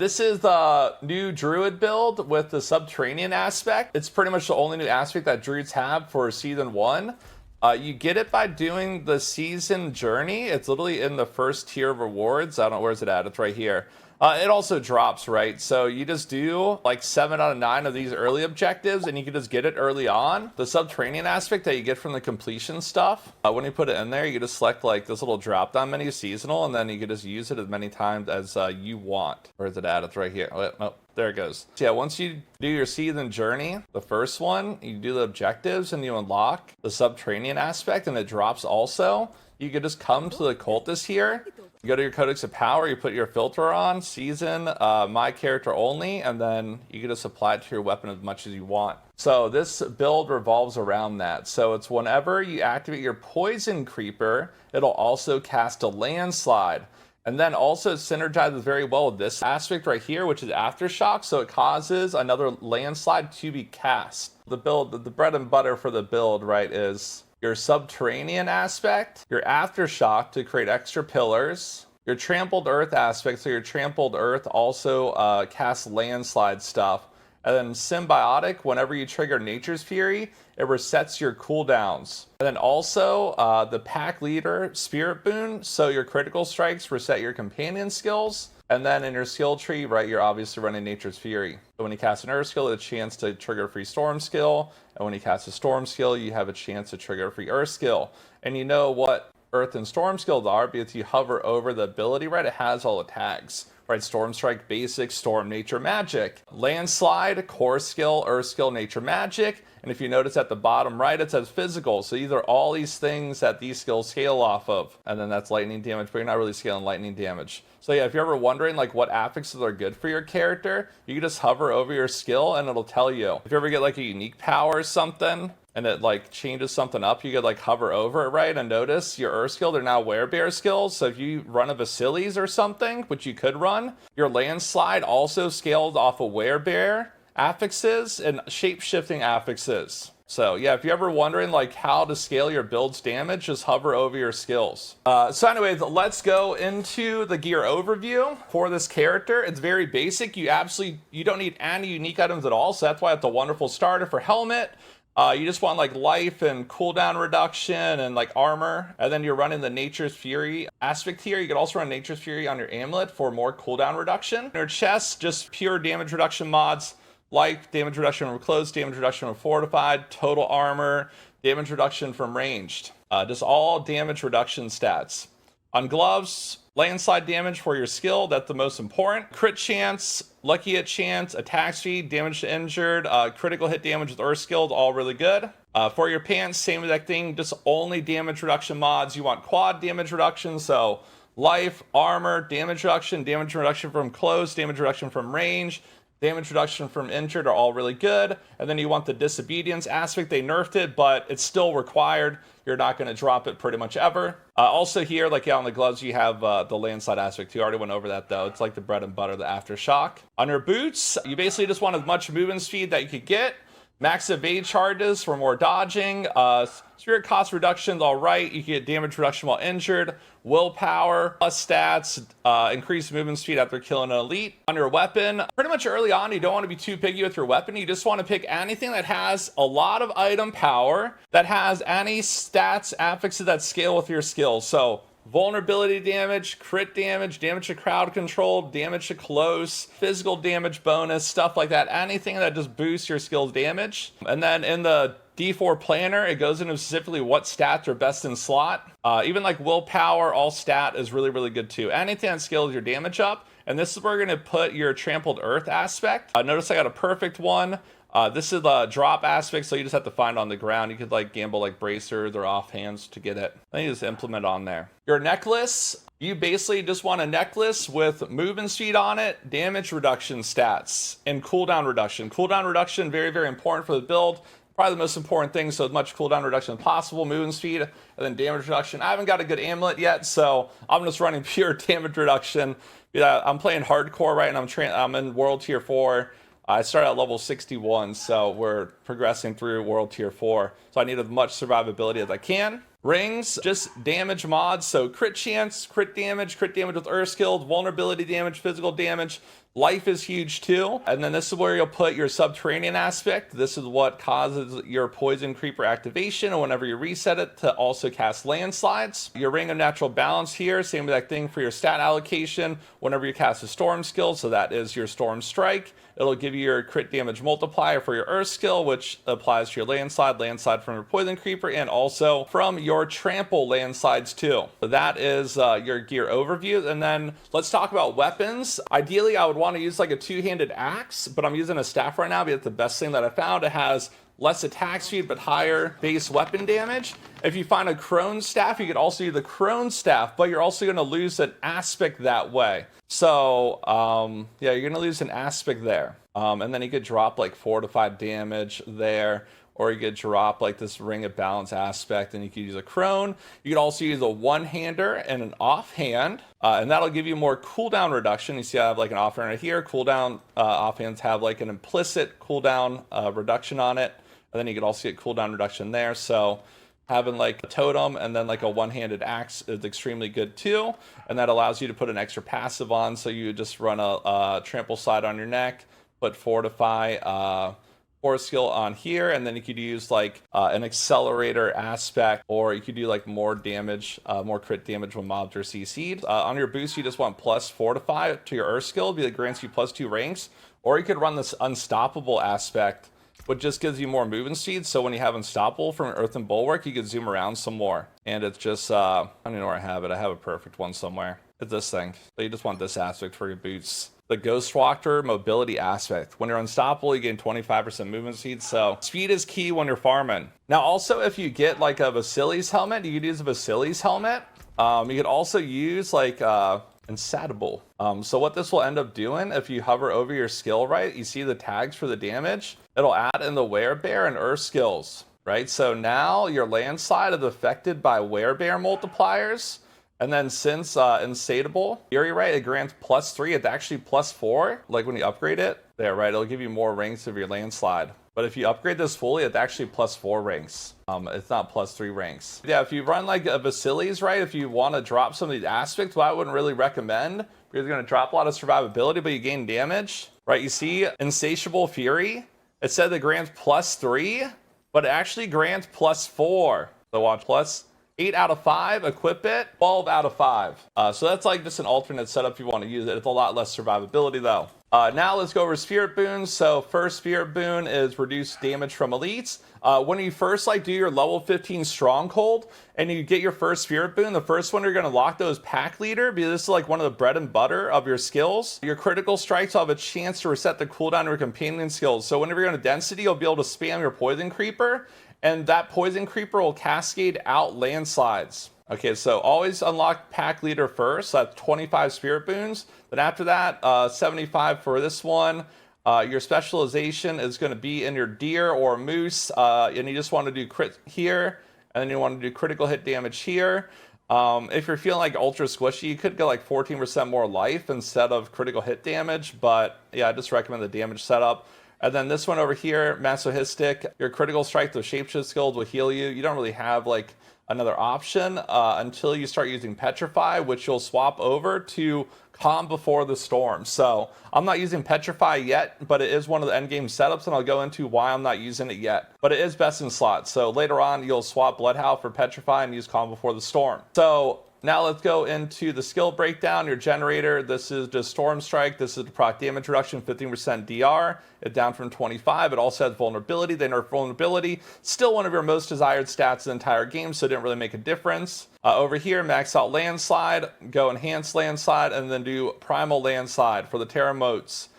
This is the new Druid build with the subterranean aspect. It's pretty much the only new aspect that Druids have for Season 1. You get it by doing the season journey. It's literally in the first tier of rewards. I don't know, where's it at? It's right here. It also drops, right? So you just do like 7 out of 9 of these early objectives and you can just get it early on. The subterranean aspect that you get from the completion stuff, when you put it in there, you just select like this little drop down menu, seasonal, and then you can just use it as many times as you want. Where is it at? It's right here. Oh, there it goes. So yeah, once you do your season journey, the first one, you do the objectives and you unlock the subterranean aspect and it drops also. You can just come to the cultist here. You go to your Codex of Power, you put your filter on, season, my character only, and then you can just apply it to your weapon as much as you want. So this build revolves around that. So it's whenever you activate your Poison Creeper, it'll also cast a Landslide. And then also it synergizes very well with this aspect right here, which is Aftershock. So it causes another Landslide to be cast. The build, the bread and butter for the build, right, is your subterranean aspect, your Aftershock to create extra pillars, your trampled earth aspect, so your trampled earth also casts landslide stuff, and then symbiotic, whenever you trigger Nature's Fury, it resets your cooldowns. And then also the pack leader spirit boon, so your critical strikes reset your companion skills. And then in your skill tree, right, you're obviously running Nature's Fury. So when you cast an Earth skill, it's a chance to trigger a free Storm skill. And when you cast a Storm skill, you have a chance to trigger a free Earth skill. And you know what Earth and Storm skills are because you hover over the ability, right? It has all the tags, right? Storm Strike, Basic, Storm, Nature, Magic. Landslide, Core skill, Earth skill, Nature, Magic. And if you notice at the bottom right, it says physical. So these are all these things that these skills scale off of. And then that's lightning damage, but you're not really scaling lightning damage. So yeah, if you're ever wondering like what affixes are good for your character, you can just hover over your skill and it'll tell you. If you ever get like a unique power or something, and it like changes something up, you could like hover over it, right? And notice your Earth skill, they're now Werebear skills. So if you run a Vasilis or something, which you could run, your Landslide also scaled off of Werebear affixes and shape-shifting affixes. So yeah, if you're ever wondering like how to scale your build's damage, just hover over your skills. So anyways, let's go into the gear overview for this character. It's very basic. You don't need any unique items at all. So that's why it's a wonderful starter for helmet. You just want like life and cooldown reduction and like armor. And then you're running the Nature's Fury aspect here. You can also run Nature's Fury on your amulet for more cooldown reduction. In your chest, just pure damage reduction mods. Life, damage reduction from close, damage reduction from fortified, total armor, damage reduction from ranged. Just all damage reduction stats. On gloves, landslide damage for your skill, that's the most important. Crit chance, lucky hit chance, attack speed, damage to injured, critical hit damage with earth skills, all really good. For your pants, same exact thing, just only damage reduction mods. You want quad damage reduction, so life, armor, damage reduction from close, damage reduction from range, damage reduction from injured are all really good. And then you want the disobedience aspect. They nerfed it, but it's still required. You're not going to drop it pretty much ever. Also here, like on the gloves, you have the landslide aspect too. I already went over that though. It's like the bread and butter, the Aftershock. On your boots, you basically just want as much movement speed that you could get. Max evade charges for more dodging. Spirit cost reductions, all right. You can get damage reduction while injured. Willpower, plus stats, increased movement speed after killing an elite. On your weapon, pretty much early on, you don't want to be too picky with your weapon. You just want to pick anything that has a lot of item power, that has any stats affixes that scale with your skills. So vulnerability damage, crit damage, damage to crowd control, damage to close, physical damage bonus, stuff like that. Anything that just boosts your skill's damage. And then in the D4 planner, it goes into specifically what stats are best in slot. Even like willpower, all stat is really, really good too. Anything that scales your damage up. And this is where you're going to put your trampled earth aspect. Notice I got a perfect one. This is the drop aspect, so you just have to find on the ground. You could like gamble like bracers or offhands to get it. Then you just implement on there. Your necklace, you basically just want a necklace with movement speed on it, damage reduction stats, and cooldown reduction. Cooldown reduction, very, very important for the build. Probably the most important thing, so as much cooldown reduction as possible, movement speed, and then damage reduction. I haven't got a good amulet yet, so I'm just running pure damage reduction. Yeah, I'm playing hardcore right now. I'm in World Tier 4. I started at level 61, so we're progressing through World Tier 4. So I need as much survivability as I can. Rings, just damage mods, so crit chance, crit damage with Earth Skilled, vulnerability damage, physical damage. Life is huge too. And then this is where you'll put your subterranean aspect. This is what causes your poison creeper activation, and whenever you reset it, to also cast landslides. Your ring of natural balance here, same exact thing for your stat allocation. Whenever you cast a storm skill, so that is your storm strike, it'll give you your crit damage multiplier for your earth skill, which applies to your landslide from your poison creeper, and also from your trample landslides too. So that is your gear overview. And then let's talk about weapons. Ideally, I would want to use like a two-handed axe, but I'm using a staff right now because it's the best thing that I found. It has less attack speed but higher base weapon damage. If you find a crone staff, you could also use the crone staff, but you're also going to lose an aspect that way. So yeah, you're going to lose an aspect there. And then you could drop like 4 to 5 damage there, or you could drop like this ring of balance aspect, and you could use a crone. You could also use a one-hander and an offhand, and that'll give you more cooldown reduction. You see I have like an offhand right here. Cooldown offhands have like an implicit cooldown reduction on it, and then you could also get cooldown reduction there. So having like a totem and then like a one-handed axe is extremely good too, and that allows you to put an extra passive on. So you just run a trample slide on your neck, put fortify force skill on here, and then you could use like an accelerator aspect, or you could do like more damage, more crit damage when mobs are CC'd. On your boost, you just want plus fortify to your earth skill, that grants you plus 2 ranks, or you could run this unstoppable aspect, which just gives you more movement speed. So when you have unstoppable from an earthen bulwark, you could zoom around some more. And it's just I don't know where I have it. I have a perfect one somewhere. It's this thing. So you just want this aspect for your boots. The Ghost Walker mobility aspect. When you're unstoppable, you gain 25% movement speed, so speed is key when you're farming. Now also, if you get like a Vasilis helmet, you could use a Vasilis helmet. You could also use like Insatiable. So what this will end up doing, if you hover over your skill, right, you see the tags for the damage, it'll add in the Werebear and Earth skills, right? So now your landslide is affected by Werebear multipliers. And then since Insatiable Fury, right, it grants +3, it's actually +4, like when you upgrade it. There, right, it'll give you more ranks of your landslide. But if you upgrade this fully, it's actually +4 ranks. It's not +3 ranks. Yeah, if you run like a Vasilis, right, if you want to drop some of these aspects, well, I wouldn't really recommend, because you're going to drop a lot of survivability, but you gain damage, right? You see Insatiable Fury, it said it grants +3, but it actually grants +4. So watch, +8 out of 5, equip it, 12 out of 5. So that's like just an alternate setup if you want to use it. It's a lot less survivability though. Now let's go over Spirit Boons. So first Spirit Boon is reduced damage from elites. When you first like do your level 15 Stronghold and you get your first Spirit Boon, the first one you're going to lock those Pack Leader, because this is like one of the bread and butter of your skills. Your critical strikes will have a chance to reset the cooldown of your companion skills. So whenever you're in a density, you'll be able to spam your Poison Creeper, and that Poison Creeper will cascade out landslides. Okay, so always unlock Pack Leader first. So that's 25 Spirit Boons. Then after that, 75 for this one. Your specialization is going to be in your Deer or Moose, and you just want to do crit here, and then you want to do critical hit damage here. If you're feeling like ultra squishy, you could go like 14% more life instead of critical hit damage, but yeah, I just recommend the damage setup. And then this one over here, Masochistic, your critical strike, the shapeshift skills will heal you. You don't really have like another option until you start using Petrify, which you'll swap over to Calm Before the Storm. So I'm not using Petrify yet, but it is one of the endgame setups, and I'll go into why I'm not using it yet. But it is best in slot. So later on, you'll swap Bloodhowl for Petrify and use Calm Before the Storm. So now let's go into the skill breakdown. Your generator, this is just Storm Strike. This is the proc damage reduction, 15% DR. It's down from 25. It also has vulnerability. They nerf vulnerability. Still one of your most desired stats in the entire game, so it didn't really make a difference. Over here, max out Landslide, go Enhanced Landslide, and then do Primal Landslide for the Terra Motes.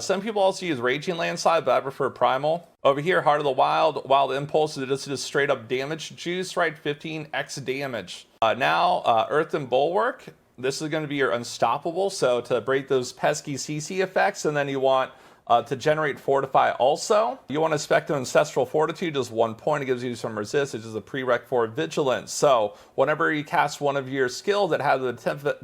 Some people also use Raging Landslide, but I prefer Primal. Over here, Heart of the Wild, Wild Impulse, this is straight up damage juice, right? 15x damage. Now, Earthen Bulwark, this is going to be your Unstoppable, so to break those pesky CC effects, and then you want to generate Fortify also. You want to spec the Ancestral Fortitude, just 1 point, it gives you some resist, it's just a prereq for Vigilance. So whenever you cast one of your skills that has a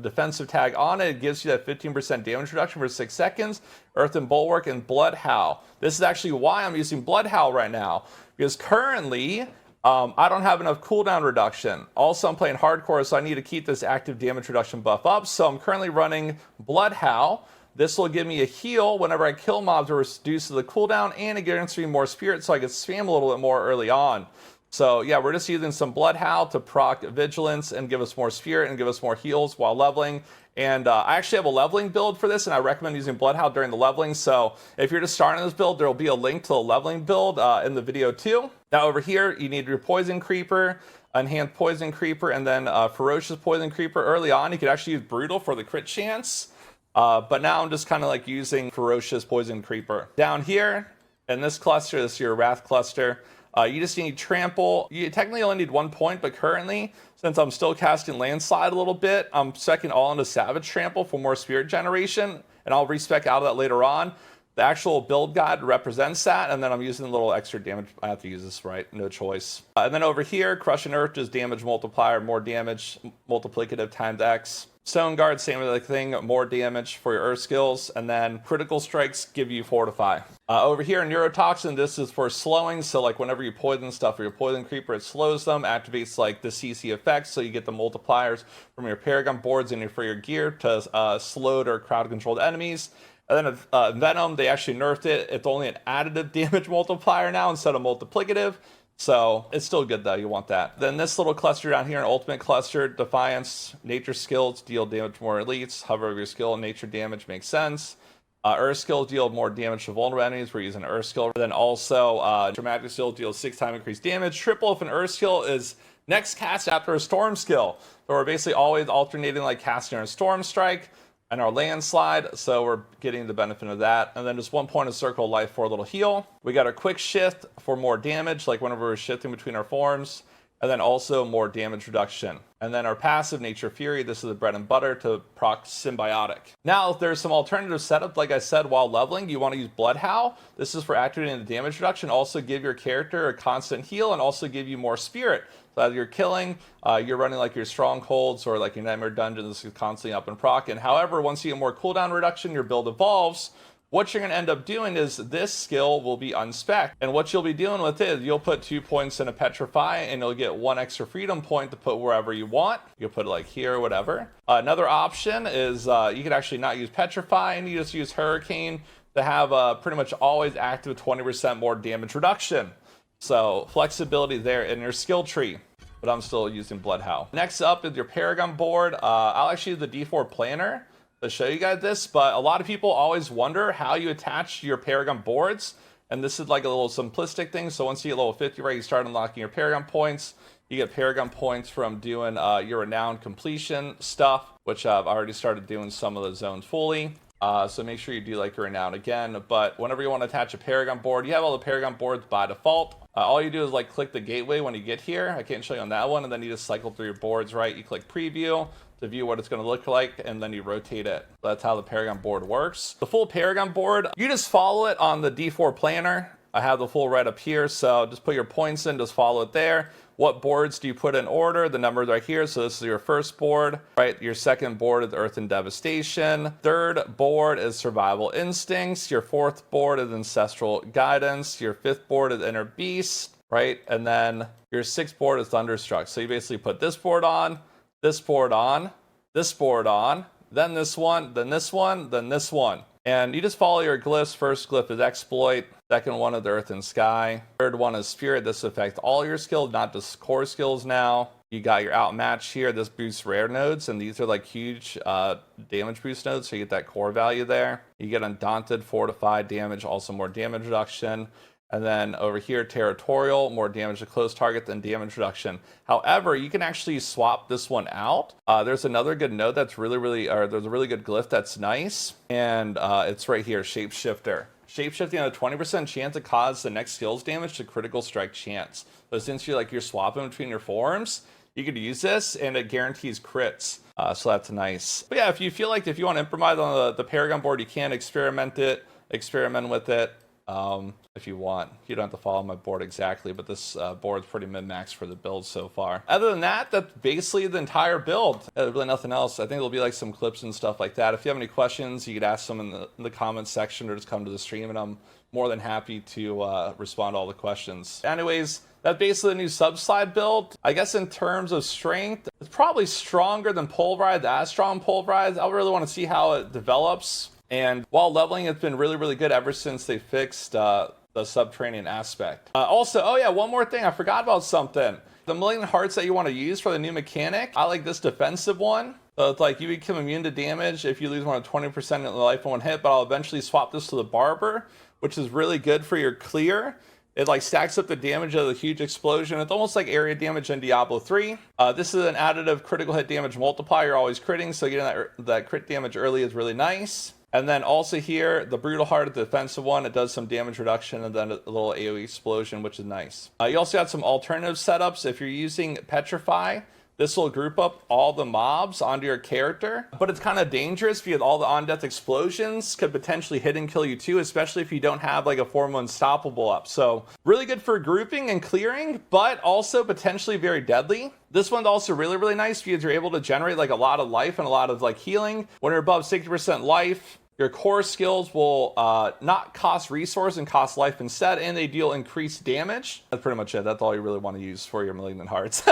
defensive tag on it, it gives you that 15% damage reduction for 6 seconds. Earthen Bulwark and Bloodhowl. This is actually why I'm using Bloodhowl right now, because currently I don't have enough cooldown reduction. Also, I'm playing hardcore, so I need to keep this active damage reduction buff up. So I'm currently running Bloodhowl. This will give me a heal whenever I kill mobs to reduce the cooldown, and it guarantees me more spirit, so I can spam a little bit more early on. So yeah, we're just using some Bloodhowl to proc Vigilance and give us more spirit and give us more heals while leveling. And I actually have a leveling build for this, and I recommend using Bloodhowl during the leveling. So if you're just starting this build, there will be a link to the leveling build in the video too. Now over here, you need your Poison Creeper, Enhanced Poison Creeper, and then Ferocious Poison Creeper. Early on, you could actually use Brutal for the crit chance. But now I'm just kind of like using Ferocious Poison Creeper. Down here, in this cluster, this is your Wrath cluster. You just need Trample. You technically only need 1 point, but currently, since I'm still casting Landslide a little bit, I'm second all into Savage Trample for more spirit generation, and I'll respec out of that later on. The actual build guide represents that, and then I'm using a little extra damage. I have to use this, right? No choice. And then over here, Crushing Earth is damage multiplier, more damage, multiplicative times X. Stone Guard, same thing, more damage for your Earth skills, and then Critical Strikes give you Fortify. Over here, Neurotoxin, this is for slowing, so like whenever you poison stuff or your Poison Creeper, it slows them, activates like the CC effects, so you get the multipliers from your Paragon boards and for your gear to slowed or crowd-controlled enemies. And then Venom, they actually nerfed it. It's only an additive damage multiplier now instead of multiplicative. So it's still good though, you want that. Then this little cluster down here, an ultimate cluster, Defiance, Nature skills, deal damage to more elites, hover over your skill, and nature damage makes sense. Earth skills deal more damage to vulnerable enemies, we're using Earth skill. Then also, Dramatic skill deals 6 times increased damage. Triple if an Earth skill is next cast after a Storm skill. So we're basically always alternating like casting our Storm Strike and our Landslide, so we're getting the benefit of that. And then just 1 point of Circle of Life for a little heal. We got a quick shift for more damage, like whenever we're shifting between our forms, and then also more damage reduction. And then our passive, Nature Fury, this is the bread and butter to proc Symbiotic. Now, if there's some alternative setup, like I said, while leveling, you want to use Bloodhowl. This is for activating the damage reduction, also give your character a constant heal, and also give you more spirit. So as you're killing, you're running like your strongholds or like your Nightmare Dungeon, this is constantly up and proc. And however, once you get more cooldown reduction, your build evolves. What you're going to end up doing is this skill will be unspec'd. And what you'll be doing with it, you'll put 2 points in a Petrify and you'll get 1 extra freedom point to put wherever you want. You'll put it like here or whatever. Another option is you could actually not use Petrify and you just use Hurricane to have pretty much always active 20% more damage reduction. So flexibility there in your skill tree. But I'm still using Bloodhowl. Next up is your Paragon board. I'll actually use the D4 Planner to show you guys this, but a lot of people always wonder how you attach your Paragon boards, and this is like a little simplistic thing. So once you get level 50, right, you start unlocking your Paragon points. You get Paragon points from doing your Renowned Completion stuff, which I've already started doing some of the zones fully. So make sure you do like your Renown again, but whenever you want to attach a Paragon board, you have all the Paragon boards by default. All you do is like click the gateway when you get here. I can't show you on that one, and then you just cycle through your boards, right? You click preview to view what it's going to look like, and then you rotate it. That's how the Paragon board works. The full Paragon board, you just follow it on the D4 Planner. I have the full right up here, so just put your points in, just follow it there. What boards do you put in order? The numbers right here. So this is your first board, right? Your second board is Earth and Devastation. Third board is Survival Instincts. Your fourth board is Ancestral Guidance. Your fifth board is Inner Beast, right? And then your sixth board is Thunderstruck. So you basically put this board on, this board on, this board on, then this one, then this one, then this one. And you just follow your glyphs. First glyph is Exploit. Second one is Earth and Sky. Third one is Spirit. This affects all your skills, not just core skills now. You got your Outmatch here. This boosts rare nodes, and these are like huge damage boost nodes, so you get that core value there. You get Undaunted, Fortified damage, also more damage reduction. And then over here, Territorial, more damage to close target than damage reduction. However, you can actually swap this one out. There's another good node that's there's a really good glyph that's nice. And it's right here, Shapeshifter. Shapeshifting has a 20% chance to cause the next skills damage to critical strike chance. So since you're swapping between your forms, you could use this and it guarantees crits. So that's nice. But yeah, if you want to improvise on the Paragon board, you can experiment with it. if you want. You don't have to follow my board exactly, but this board's pretty min-max for the build so far. Other than that, that's basically the entire build. Really nothing else. I think there'll be like some clips and stuff like that. If you have any questions, you could ask them in the comments section or just come to the stream, and I'm more than happy to respond to all the questions. Anyways, that's basically the new SubSlide build. I guess in terms of strength, it's probably stronger than Pulverized, as strong Pulverized. I really want to see how it develops. And while leveling, it's been really, really good ever since they fixed the subterranean aspect. Also, oh yeah, one more thing. I forgot about something. The Malignant Hearts that you want to use for the new mechanic, I like this defensive one. So it's like you become immune to damage if you lose more than 20% of the life in one hit, but I'll eventually swap this to the Barber, which is really good for your clear. It like stacks up the damage of the huge explosion. It's almost like area damage in Diablo 3. This is an additive critical hit damage multiplier. You're always critting, so getting that crit damage early is really nice. And then also here, the Brutal Heart, the defensive one, it does some damage reduction and then a little AoE explosion, which is nice. You also got some alternative setups. If you're using Petrify, this will group up all the mobs onto your character, but it's kind of dangerous because all the on-death explosions could potentially hit and kill you too, especially if you don't have like a form of unstoppable up. So really good for grouping and clearing, but also potentially very deadly. This one's also really, really nice because you're able to generate like a lot of life and a lot of like healing. When you're above 60% life, your core skills will not cost resource and cost life instead, and they deal increased damage. That's pretty much it. That's all you really want to use for your Malignant Hearts.